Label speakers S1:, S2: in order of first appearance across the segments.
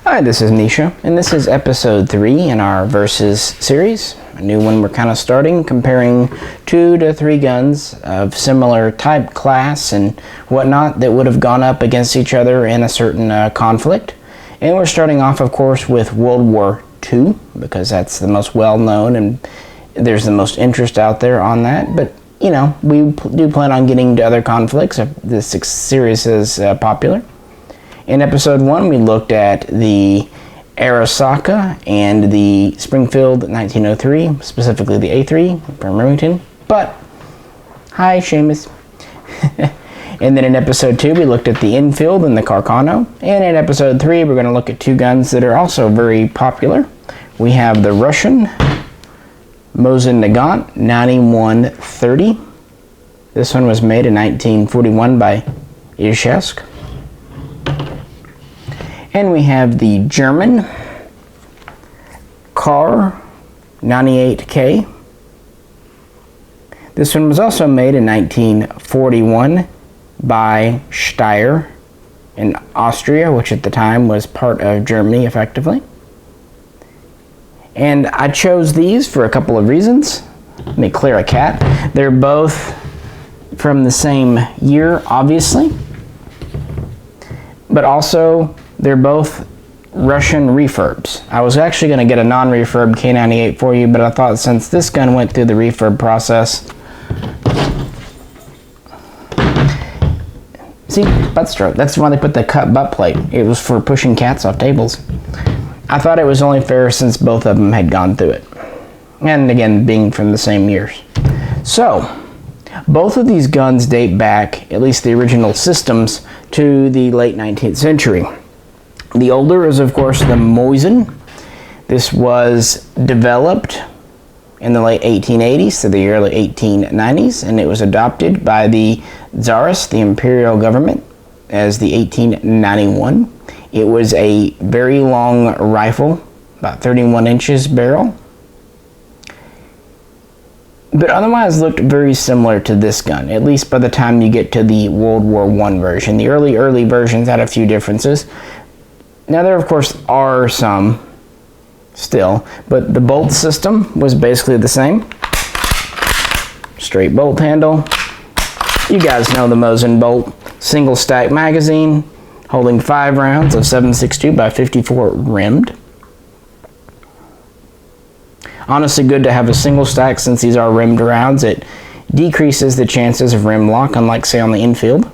S1: Hi, this is Misha, and this is episode 3 in our Versus series. A new one we're kind of starting, comparing 2 to 3 guns of similar type, class, and whatnot that would have gone up against each other in a certain conflict. And we're starting off, of course, with World War II, because that's the most well-known and there's the most interest out there on that. But, you know, we do plan on getting to other conflicts if this series is popular. In episode 1, we looked at the Arisaka and the Springfield 1903, specifically the A3 from Remington. But, hi, Seamus. And then in episode 2, we looked at the Enfield and the Carcano. And in episode 3, we're going to look at 2 guns that are also very popular. We have the Russian Mosin-Nagant 9130. This one was made in 1941 by Mishaco. And we have the German Kar.98k. This one was also made in 1941 by Steyr in Austria, which at the time was part of Germany effectively. And I chose these for a couple of reasons. Let me clear a cat. They're both from the same year, obviously, but also they're both Russian refurbs. I was actually going to get a non-refurb K98 for you, but I thought since this gun went through the refurb process... See, butt stroke. That's why they put the cut butt plate. It was for pushing cats off tables. I thought it was only fair since both of them had gone through it. And again, being from the same years. So, both of these guns date back, at least the original systems, to the late 19th century. The older is, of course, the Mosin. This was developed in the late 1880s to the early 1890s, and it was adopted by the Tsarist, the imperial government, as the 1891. It was a very long rifle, about 31 inches barrel, but otherwise looked very similar to this gun, at least by the time you get to the World War I version. The early versions had a few differences. Now there, of course, are some still, but the bolt system was basically the same. Straight bolt handle. You guys know the Mosin bolt. Single stack magazine, holding 5 rounds of 7.62 by 54 rimmed. Honestly, good to have a single stack since these are rimmed rounds. It decreases the chances of rim lock, unlike, say, on the Enfield.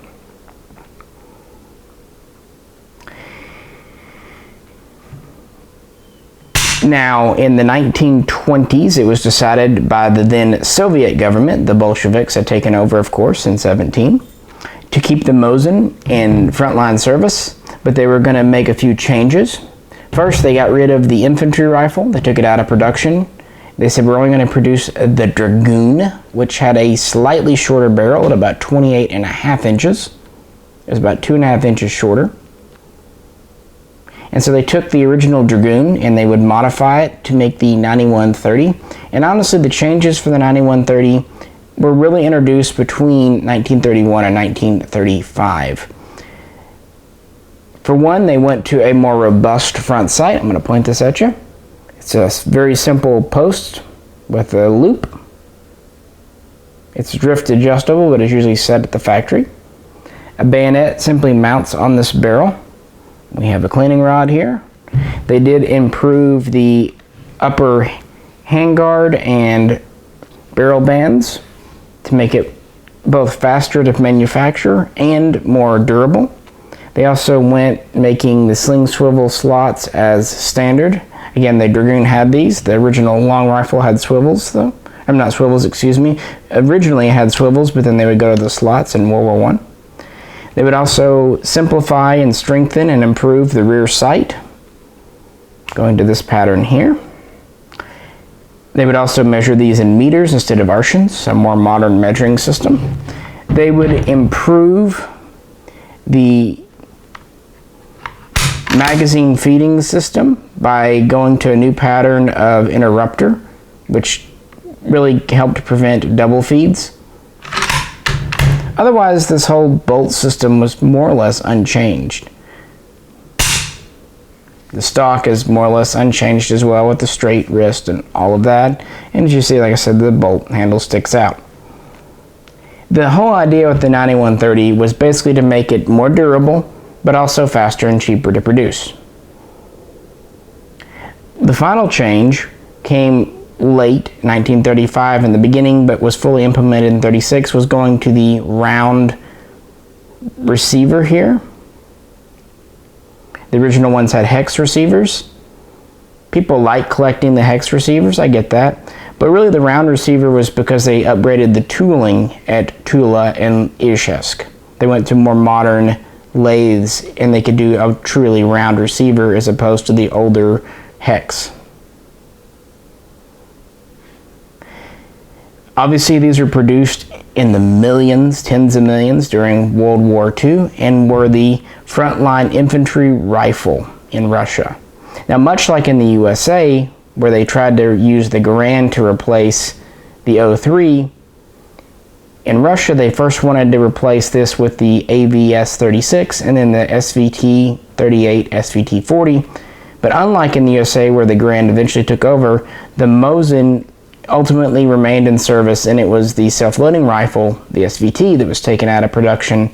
S1: Now, in the 1920s, it was decided by the then Soviet government, the Bolsheviks had taken over, of course, in 17, to keep the Mosin in frontline service, but they were going to make a few changes. First, they got rid of the infantry rifle. They took it out of production. They said, we're only going to produce the Dragoon, which had a slightly shorter barrel at about 28.5 inches. It was about 2.5 inches shorter. And so they took the original Dragoon and they would modify it to make the 9130. And honestly, the changes for the 9130 were really introduced between 1931 and 1935. For one, they went to a more robust front sight. I'm going to point this at you. It's a very simple post with a loop. It's drift adjustable, but it's usually set at the factory. A bayonet simply mounts on this barrel. We have a cleaning rod here. They did improve the upper handguard and barrel bands to make it both faster to manufacture and more durable. They also went making the sling swivel slots as standard. Again, the Dragoon had these. The original long rifle had swivels, though. I'm not swivels, excuse me. Originally it had swivels, but then they would go to the slots in World War I. They would also simplify and strengthen and improve the rear sight, going to this pattern here. They would also measure these in meters instead of arshins, a more modern measuring system. They would improve the magazine feeding system by going to a new pattern of interrupter, which really helped prevent double feeds. Otherwise, this whole bolt system was more or less unchanged. The stock is more or less unchanged as well, with the straight wrist and all of that. And as you see, like I said, the bolt handle sticks out. The whole idea with the 9130 was basically to make it more durable, but also faster and cheaper to produce. The final change came late 1935 in the beginning, but was fully implemented in 36, was going to the round receiver here. The original ones had hex receivers. People like collecting the hex receivers, I get that. But really the round receiver was because they upgraded the tooling at Tula and Izhevsk. They went to more modern lathes and they could do a truly round receiver as opposed to the older hex. Obviously these were produced in the millions, tens of millions during World War II and were the frontline infantry rifle in Russia. Now, much like in the USA, where they tried to use the Garand to replace the 03, in Russia they first wanted to replace this with the AVS-36 and then the SVT-38, SVT-40. But unlike in the USA, where the Garand eventually took over, the Mosin ultimately remained in service, and it was the self-loading rifle, the SVT, that was taken out of production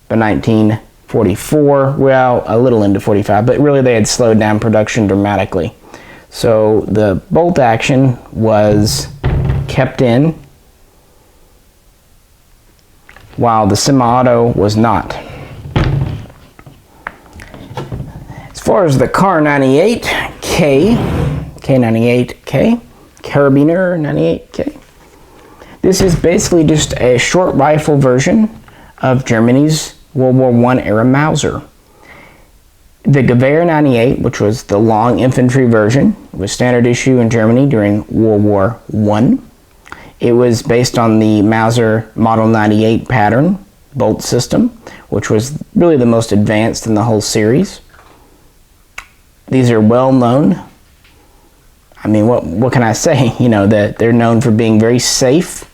S1: by 1944, well, a little into 45, but really they had slowed down production dramatically. So the bolt action was kept in, while the semi-auto was not. As far as the Kar.98k, K98k, Carabiner 98k. This is basically just a short rifle version of Germany's World War I era Mauser. The Gewehr 98, which was the long infantry version, was standard issue in Germany during World War I. It was based on the Mauser Model 98 pattern bolt system, which was really the most advanced in the whole series. These are well known. I mean, what can I say? You know, that they're known for being very safe,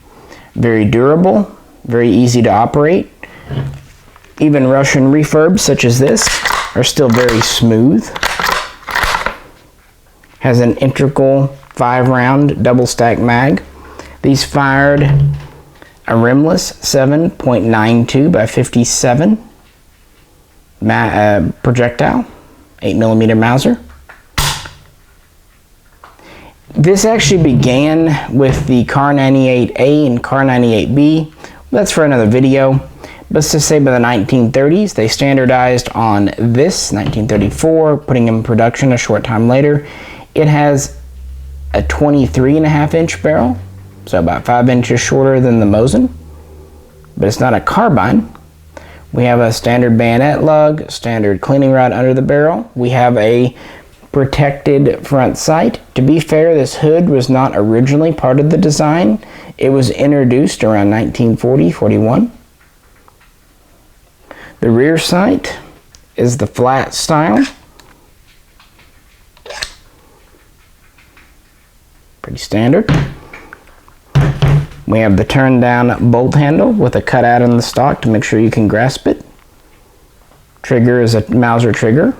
S1: very durable, very easy to operate. Even Russian refurbs such as this are still very smooth. Has an integral 5-round double stack mag. These fired a rimless 7.92 by 57 projectile, 8mm Mauser. This actually began with the Kar.98A and Kar.98B. That's for another video. But to say by the 1930s, they standardized on this, 1934, putting in production a short time later. It has a 23.5-inch barrel, so about 5 inches shorter than the Mosin, but it's not a carbine. We have a standard bayonet lug, standard cleaning rod under the barrel. We have a protected front sight. To be fair, this hood was not originally part of the design. It was introduced around 1940-41. The rear sight is the flat style. Pretty standard. We have the turn down bolt handle with a cutout in the stock to make sure you can grasp it. Trigger is a Mauser trigger.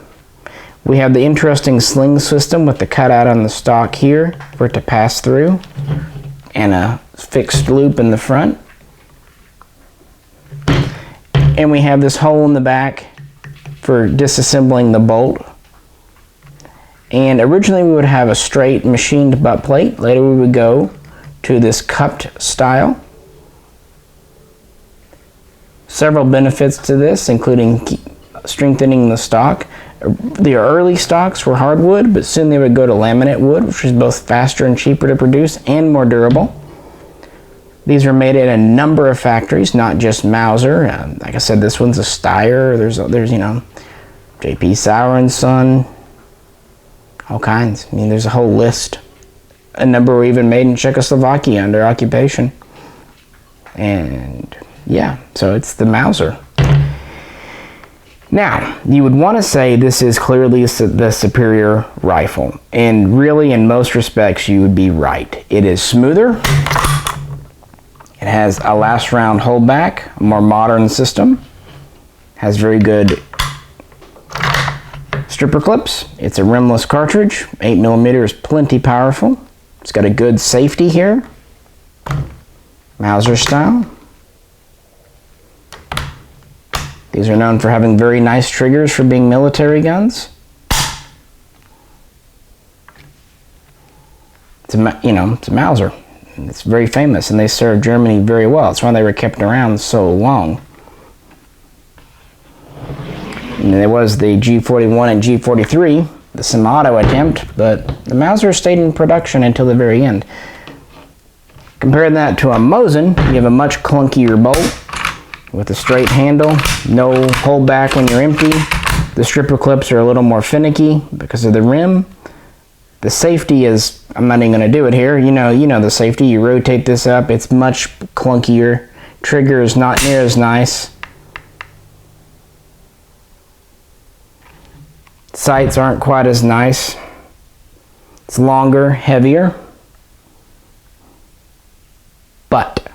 S1: We have the interesting sling system with the cutout on the stock here for it to pass through, and a fixed loop in the front. And we have this hole in the back for disassembling the bolt. And originally we would have a straight machined butt plate. Later we would go to this cupped style. Several benefits to this, including strengthening the stock. The early stocks were hardwood, but soon they would go to laminate wood, which was both faster and cheaper to produce and more durable. These are made at a number of factories, not just Mauser. Like I said, this one's a Steyr. There's you know, J.P. Sauer & Son, all kinds. I mean, there's a whole list. A number were even made in Czechoslovakia under occupation. And yeah, so it's the Mauser. Now, you would want to say this is clearly the superior rifle. And really, in most respects, you would be right. It is smoother. It has a last round holdback, a more modern system. Has very good stripper clips. It's a rimless cartridge. 8mm is plenty powerful. It's got a good safety here. Mauser style. These are known for having very nice triggers for being military guns. It's a Mauser. It's very famous, and they served Germany very well. That's why they were kept around so long. And there was the G41 and G43, the semi-auto attempt, but the Mauser stayed in production until the very end. Compare that to a Mosin, you have a much clunkier bolt with a straight handle, no holdback when you're empty. The stripper clips are a little more finicky because of the rim. The safety is, I'm not even going to do it here, you know the safety, you rotate this up, it's much clunkier. Trigger is not near as nice. Sights aren't quite as nice. It's longer, heavier. But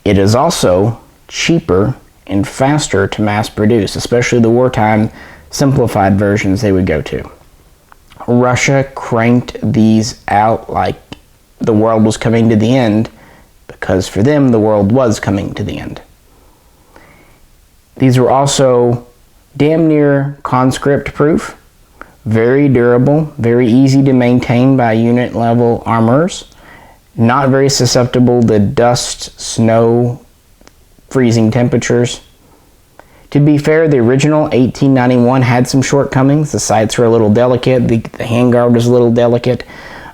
S1: it is also cheaper and faster to mass produce, especially the wartime simplified versions they would go to. Russia cranked these out like the world was coming to the end, because for them the world was coming to the end. These were also damn near conscript proof, very durable, very easy to maintain by unit level armorers, not very susceptible to dust, snow, freezing temperatures. To be fair, the original 1891 had some shortcomings. The sights were a little delicate, the handguard was a little delicate,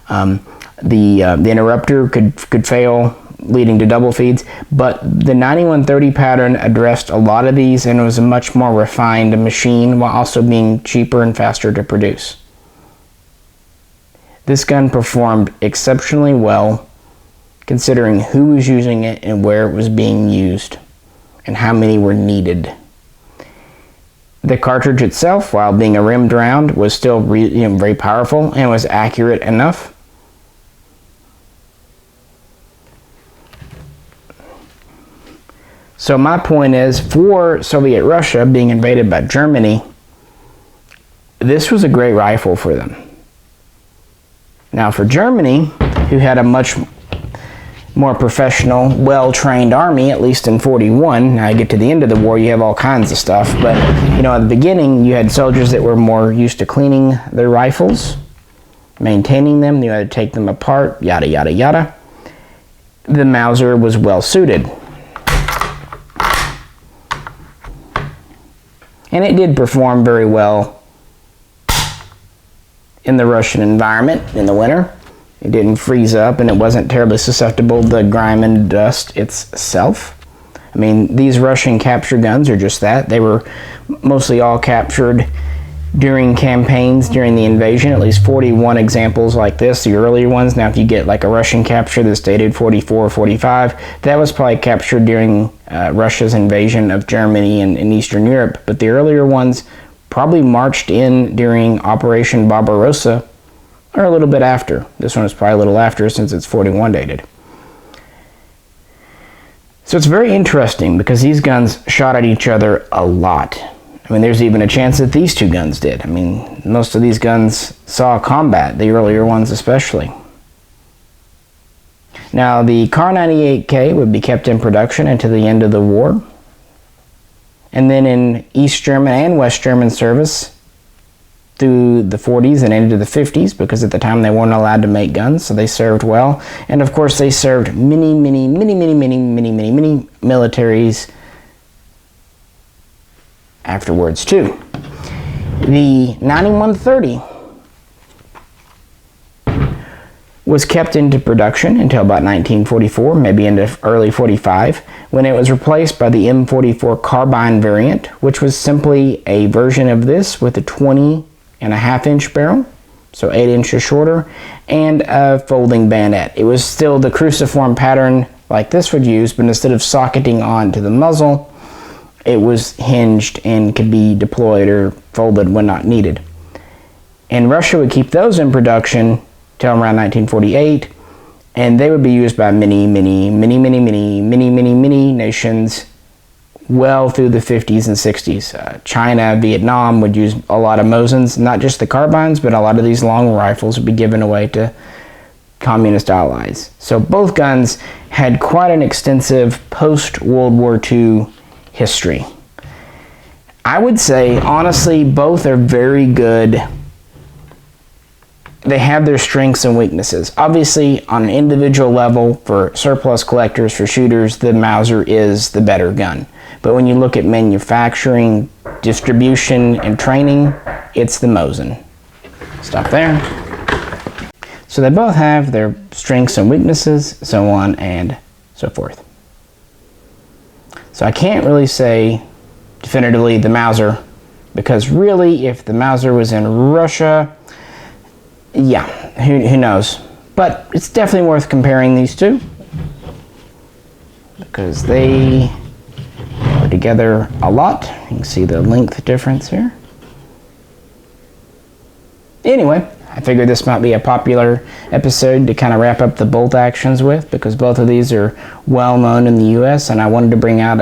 S1: the interrupter could fail, leading to double feeds, but the 9130 pattern addressed a lot of these, and it was a much more refined machine while also being cheaper and faster to produce. This gun performed exceptionally well considering who was using it and where it was being used and how many were needed. The cartridge itself, while being a rimmed round, was still very powerful and was accurate enough. So my point is, for Soviet Russia being invaded by Germany, this was a great rifle for them. Now for Germany, who had a much more professional, well-trained army, at least in 41. Now you get to the end of the war, you have all kinds of stuff, but at the beginning you had soldiers that were more used to cleaning their rifles, maintaining them, you had to take them apart, yada yada yada. The Mauser was well suited. And it did perform very well in the Russian environment in the winter. It didn't freeze up, and it wasn't terribly susceptible to grime and dust itself. I mean, these Russian capture guns are just that. They were mostly all captured during campaigns, during the invasion, at least 41 examples like this, the earlier ones. Now, if you get like a Russian capture that's dated 44 or 45, that was probably captured during Russia's invasion of Germany and in Eastern Europe. But the earlier ones probably marched in during Operation Barbarossa, or a little bit after. This one is probably a little after since it's 41 dated. So it's very interesting because these guns shot at each other a lot. I mean, there's even a chance that these two guns did. I mean, most of these guns saw combat, the earlier ones especially. Now, the Kar.98k would be kept in production until the end of the war. And then in East German and West German service through the 40s and into the 50s, because at the time they weren't allowed to make guns, so they served well. And of course they served many militaries afterwards too. The 9130 was kept into production until about 1944, maybe into early 45, when it was replaced by the M44 carbine variant, which was simply a version of this with a 20.5-inch barrel, so 8 inches shorter, and a folding bayonet. It was still the cruciform pattern like this would use, but instead of socketing onto the muzzle, it was hinged and could be deployed or folded when not needed. And Russia would keep those in production till around 1948, and they would be used by many nations well through the 50s and 60s. China, Vietnam would use a lot of Mosins, not just the carbines, but a lot of these long rifles would be given away to communist allies. So both guns had quite an extensive post-World War II history. I would say, honestly, both are very good. They have their strengths and weaknesses. Obviously, on an individual level, for surplus collectors, for shooters, the Mauser is the better gun. But when you look at manufacturing, distribution, and training, it's the Mosin. Stop there. So they both have their strengths and weaknesses, so on and so forth. So I can't really say definitively the Mauser, because really, if the Mauser was in Russia, yeah, who knows? But it's definitely worth comparing these two, because they are together a lot. You can see the length difference here. Anyway, I figured this might be a popular episode to kind of wrap up the bolt actions with, because both of these are well known in the US, and I wanted to bring out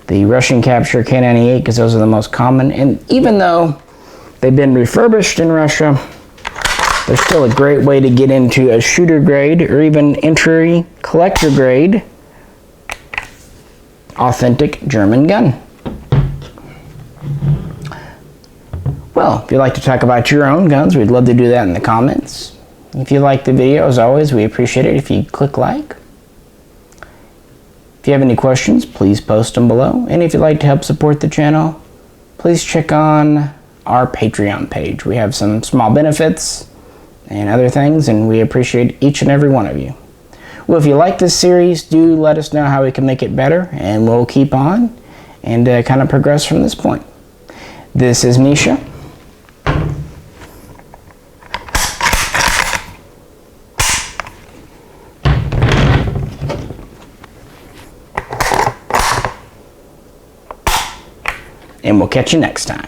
S1: the Russian capture K98 because those are the most common. And even though they've been refurbished in Russia, they're still a great way to get into a shooter grade or even entry collector grade authentic German gun. Well, if you'd like to talk about your own guns, we'd love to do that in the comments. If you like the video, as always, we appreciate it if you click like. If you have any questions, please post them below. And if you'd like to help support the channel, please check on our Patreon page. We have some small benefits and other things, and we appreciate each and every one of you. Well, if you like this series, do let us know how we can make it better, and we'll keep on and kind of progress from this point. This is Misha. And we'll catch you next time.